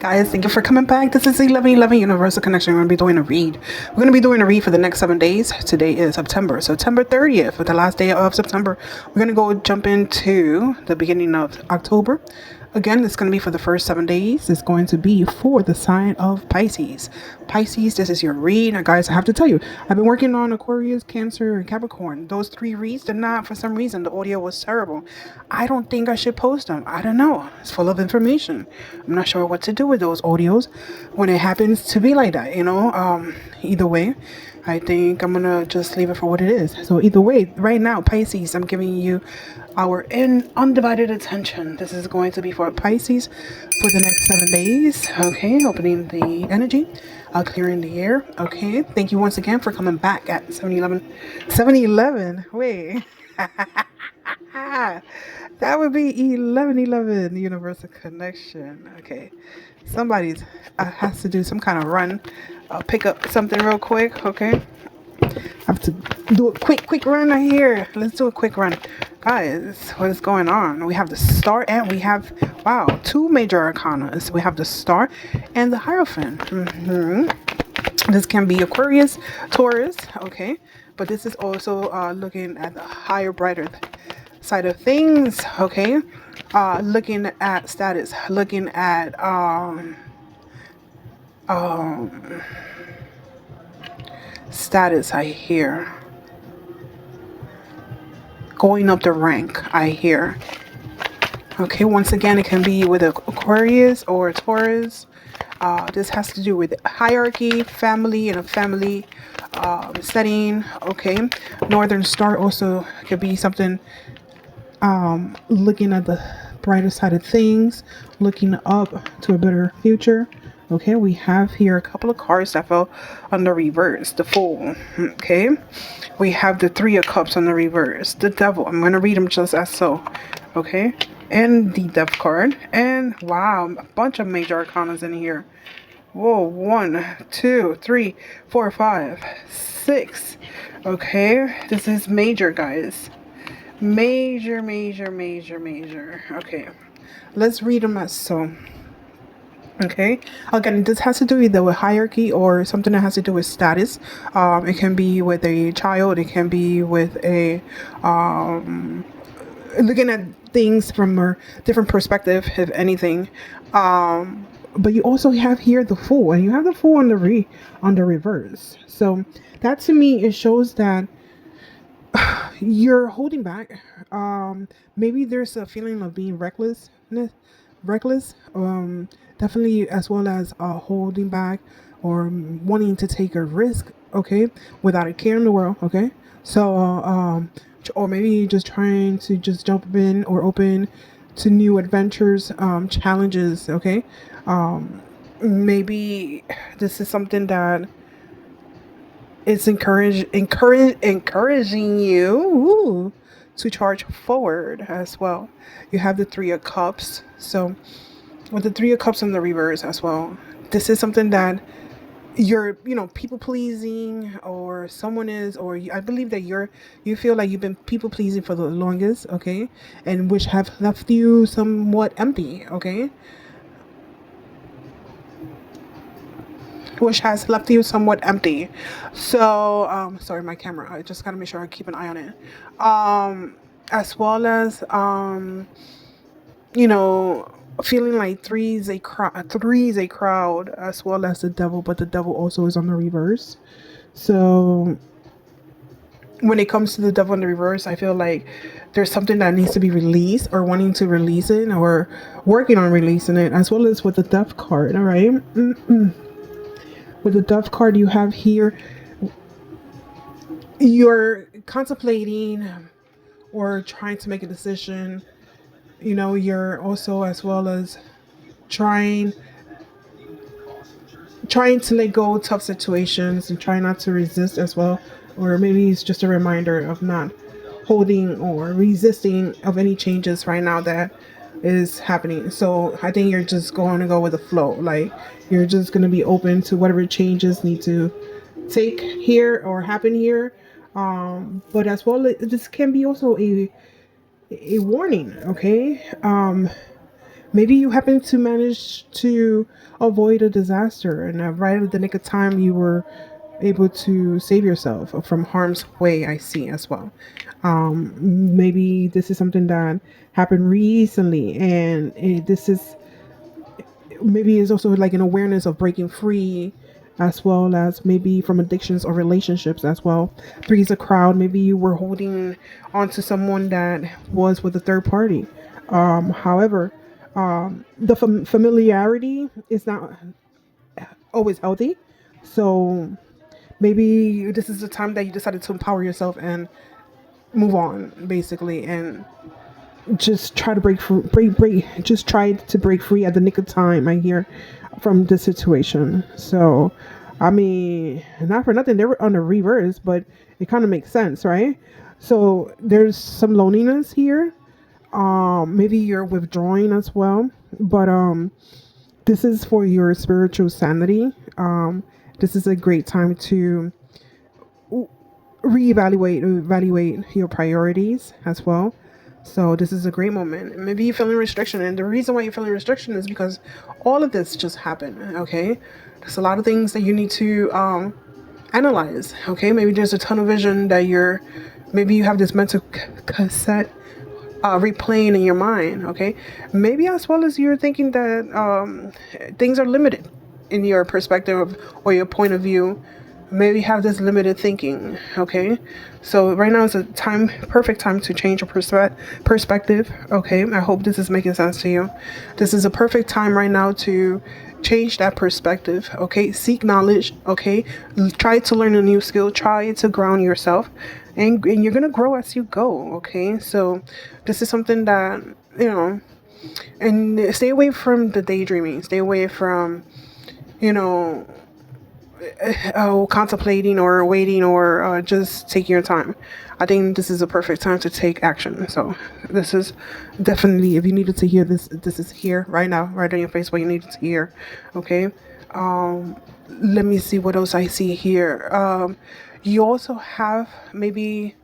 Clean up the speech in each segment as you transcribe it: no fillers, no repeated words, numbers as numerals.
Guys, thank you for coming back. This is 1111 Universal Connection. We're going to be doing a read. We're going to be doing a read for the next 7 days. Today is September 30th, for the last day of September. We're going to go jump into the beginning of October. Again, it's going to be for the first 7 days. It's going to be for the sign of Pisces. Pisces, this is your read. Now, guys, I have to tell you, I've been working on Aquarius, Cancer, and Capricorn. Those 3 reads did not, for some reason, the audio was terrible. I don't think I should post them. I don't know. It's full of information. I'm not sure what to do with those audios when it happens to be like that, either way. I think I'm gonna just leave it for what it is. So either way, right now, Pisces, I'm giving you our undivided attention. This is going to be for Pisces for the next 7 days. Okay, opening the energy, clearing the air. Okay, thank you once again for coming back at 7-11. Wait. That would be 1111 Universal Connection. Okay, somebody's has to do some kind of run. Pick up something real quick. Okay, I have to do a quick run right here. Let's do a quick run, guys. What is going on? We have the Star and we have 2 major arcana. We have the Star and the Hierophant. This can be Aquarius, Taurus. Okay, but this is also looking at the higher, brighter side of things. Okay, looking at status, looking at status. I hear going up the rank. I hear. Okay, once again, it can be with Aquarius or Taurus. This has to do with hierarchy, family, and a family setting. Okay, Northern Star also could be something looking at the brighter side of things, looking up to a better future. Okay, we have here a couple of cards that fell on the reverse. The Fool. Okay, we have the 3 of Cups on the reverse. The Devil. I'm going to read them just as so. Okay, and the Death card. And wow, a bunch of major arcanas in here. Whoa, 1, 2, 3, 4, 5, 6. Okay, this is major, guys. Major. Okay, let's read them as so. Okay, again, this has to do either with hierarchy or something that has to do with status. It can be with a child. It can be with a looking at things from a different perspective, if anything. But you also have here the Fool, and you have the Fool on the reverse. So that to me, it shows that you're holding back. Maybe there's a feeling of being reckless. Definitely, as well as holding back or wanting to take a risk. Okay, without a care in the world. Okay, so or maybe just trying to just jump in or open to new adventures, challenges. Okay, maybe this is something that it's encouraging you to charge forward as well. You have the 3 of Cups. So with the 3 of Cups in the reverse as well, this is something that you're, people pleasing, or someone is, or I believe that you feel like you've been people pleasing for the longest. Okay, and which have left you somewhat empty. Okay, which has left you somewhat empty. So, sorry, my camera. I just gotta make sure I keep an eye on it. As well as, feeling like three is a crowd, as well as the Devil, but the Devil also is on the reverse. So, when it comes to the Devil in the reverse, I feel like there's something that needs to be released, or wanting to release it, or working on releasing it, as well as with the Death card. All right. With the Death card, you have here, you're contemplating or trying to make a decision. You're also, as well as trying to let go of tough situations and try not to resist as well. Or maybe it's just a reminder of not holding or resisting of any changes right now that is happening. So I think you're just going to go with the flow. Like, you're just going to be open to whatever changes need to take here or happen here. But as well, this can be also a warning. Okay. Maybe you happen to manage to avoid a disaster, and right at the nick of time, you were able to save yourself from harm's way. I see as well. Maybe this is something that happened recently, and this is maybe it's also like an awareness of breaking free, as well as maybe from addictions or relationships as well. Three's a crowd. Maybe you were holding on to someone that was with a third party. However, the familiarity is not always healthy. So maybe this is the time that you decided to empower yourself and move on, basically, and just try to just try to break free at the nick of time. I hear from this situation. So, I mean, not for nothing, they were on the reverse, but it kind of makes sense, right? So there's some loneliness here. Maybe you're withdrawing as well, but this is for your spiritual sanity. This is a great time to evaluate your priorities as well. So this is a great moment. Maybe you're feeling restriction, and the reason why you're feeling restriction is because all of this just happened. Okay, there's a lot of things that you need to analyze. Okay, maybe there's a tunnel vision that maybe you have this mental cassette replaying in your mind. Okay, maybe as well as you're thinking that things are limited in your perspective or your point of view. Maybe have this limited thinking. Okay, so right now is a perfect time to change your perspective. Okay, I hope this is making sense to you. This is a perfect time right now to change that perspective. Okay, seek knowledge. Okay, try to learn a new skill, try to ground yourself, and you're gonna grow as you go. Okay, so this is something that, and stay away from the daydreaming, stay away from, you know contemplating or waiting or just taking your time. I think this is a perfect time to take action. So this is definitely, if you needed to hear this, this is here right now, right on your face, what you needed to hear. Okay. Let me see what else I see here. You also have, maybe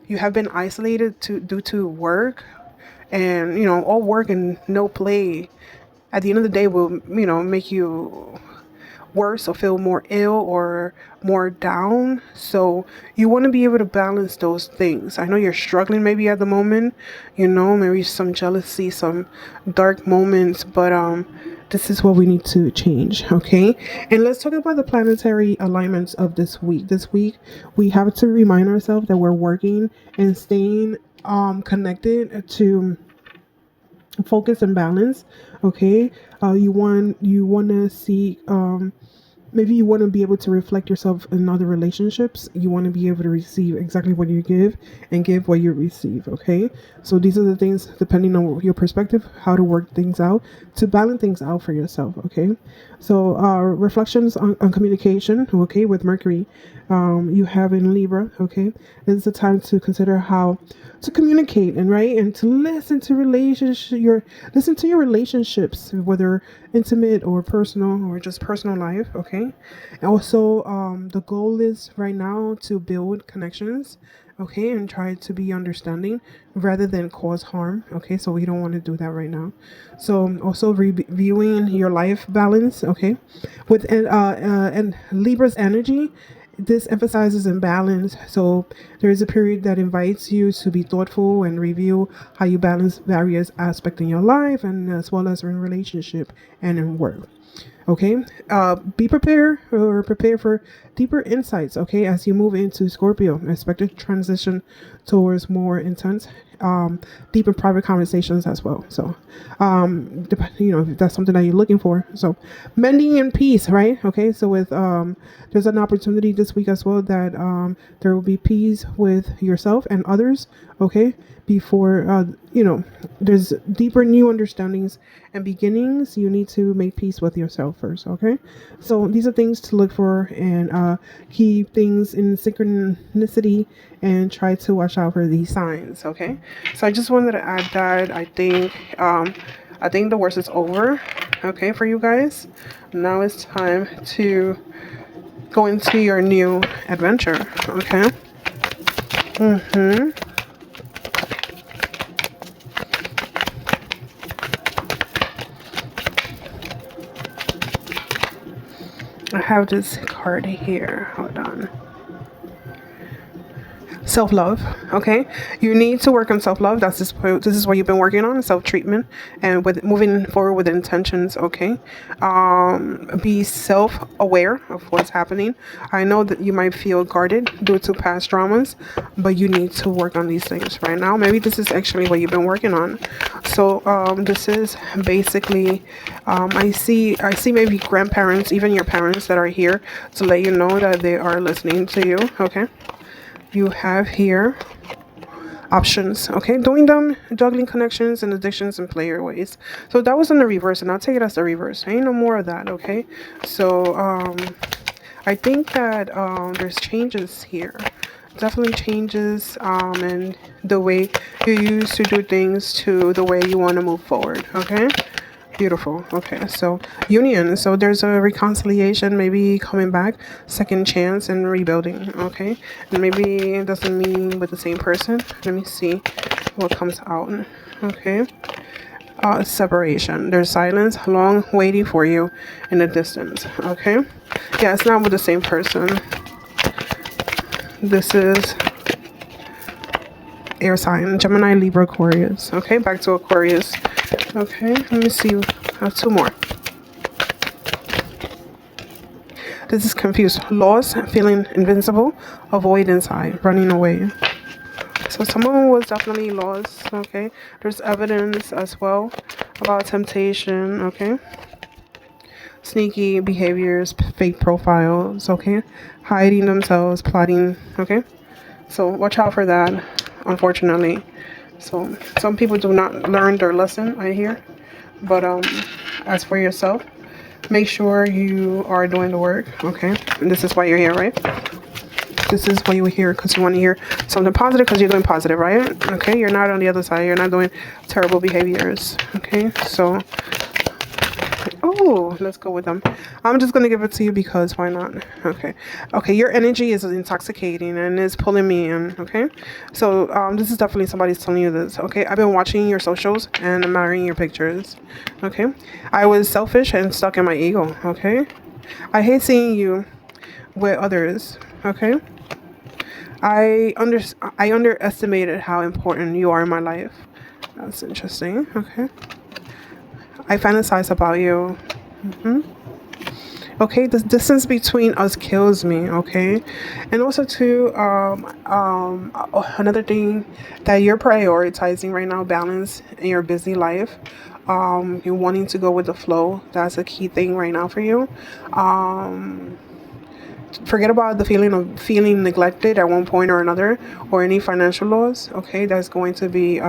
you have been isolated due to work, and all work and no play at the end of the day will make you worse or feel more ill or more down. So you want to be able to balance those things. I know you're struggling maybe at the moment, maybe some jealousy, some dark moments, but this is what we need to change. Okay, and let's talk about the planetary alignments of this week. This week we have to remind ourselves that we're working and staying connected to focus and balance. Okay, you want to see, maybe you want to be able to reflect yourself in other relationships. You want to be able to receive exactly what you give and give what you receive. Okay, so these are the things, depending on your perspective, how to work things out to balance things out for yourself. Okay, so reflections on communication. Okay, with Mercury, you have in Libra. Okay, it's a time to consider how to communicate and to listen to your relationships, whether intimate or personal or just personal life. Okay, and also the goal is right now to build connections. Okay, and try to be understanding rather than cause harm. Okay, so we don't want to do that right now. So also reviewing your life balance. Okay, with and Libra's energy, this emphasizes imbalance. So there is a period that invites you to be thoughtful and review how you balance various aspects in your life, and as well as in relationship and in work. Okay, be prepared or prepare for deeper insights. Okay, as you move into Scorpio, expect a transition towards more intense, deep and private conversations as well. So, if that's something that you're looking for. So, mending and peace, right? Okay, so with there's an opportunity this week as well that there will be peace with yourself and others. Okay, before there's deeper new understandings and beginnings. You need to make peace with yourself first. Okay, so these are things to look for, and keep things in synchronicity and try to watch out for these signs. Okay, so I just wanted to add that I think the worst is over. Okay, for you guys, now it's time to go into your new adventure. Okay. I have this card here. Hold on. Self-love. Okay, you need to work on self-love. This is what you've been working on, self-treatment, and with moving forward with intentions. Okay, be self-aware of what's happening. I know that you might feel guarded due to past traumas, but you need to work on these things right now. Maybe this is actually what you've been working on. So this is basically I see maybe grandparents, even your parents, that are here to let you know that they are listening to you. Okay, you have here options. Okay, doing them, juggling connections and addictions in player ways. So that was in the reverse, and I'll take it as the reverse. Ain't no more of that. Okay, so I think that there's changes here, definitely changes in the way you used to do things to the way you want to move forward. Okay, beautiful. Okay, so union. So there's a reconciliation, maybe coming back, second chance, and rebuilding. Okay, and maybe it doesn't mean with the same person. Let me see what comes out. Okay, separation. There's silence, long waiting for you in the distance. Okay, yeah, it's not with the same person. This is air sign, Gemini, Libra, Aquarius. Okay, back to Aquarius. Okay, let me see. I have two more. This is confused. Lost, feeling invincible, avoid inside, running away. So someone was definitely lost. Okay, there's evidence as well about temptation. Okay, sneaky behaviors, fake profiles. Okay, hiding themselves, plotting. Okay, so watch out for that, unfortunately. So some people do not learn their lesson, I hear. But as for yourself, make sure you are doing the work. Okay, and this is why you're here, right? This is why you were here, because you want to hear something positive, because you're doing positive, right? Okay, you're not on the other side. You're not doing terrible behaviors. Okay, so oh, let's go with them. I'm just gonna give it to you because why not? Okay, your energy is intoxicating and is pulling me in. Okay, so this is definitely somebody's telling you this. Okay, I've been watching your socials and admiring your pictures. Okay, I was selfish and stuck in my ego. Okay, I hate seeing you with others. Okay, I underestimated how important you are in my life. That's interesting. Okay, I fantasize about you. Okay, the distance between us kills me. Okay, and also too, another thing that you're prioritizing right now, balance in your busy life. You're wanting to go with the flow. That's a key thing right now for you. Forget about the feeling of feeling neglected at one point or another, or any financial loss. Okay, that's going to be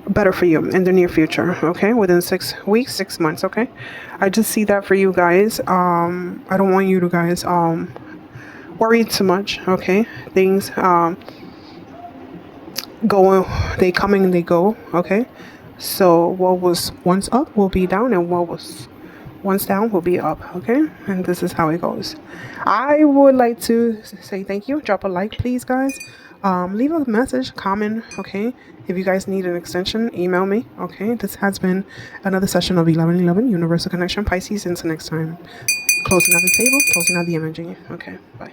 better for you in the near future. Okay, within 6 weeks, 6 months. Okay, I just see that for you guys. I don't want you to guys worry too much. Okay, things go, they come and they go. Okay, so what was once up will be down, and what was once down will be up. Okay, and this is how it goes. I would like to say thank you. Drop a like, please, guys. Leave a message, comment. Okay, if you guys need an extension, email me. Okay, this has been another session of 1111 Universal Connection Pisces. Until next time, closing out the table, closing out the energy. Okay, bye.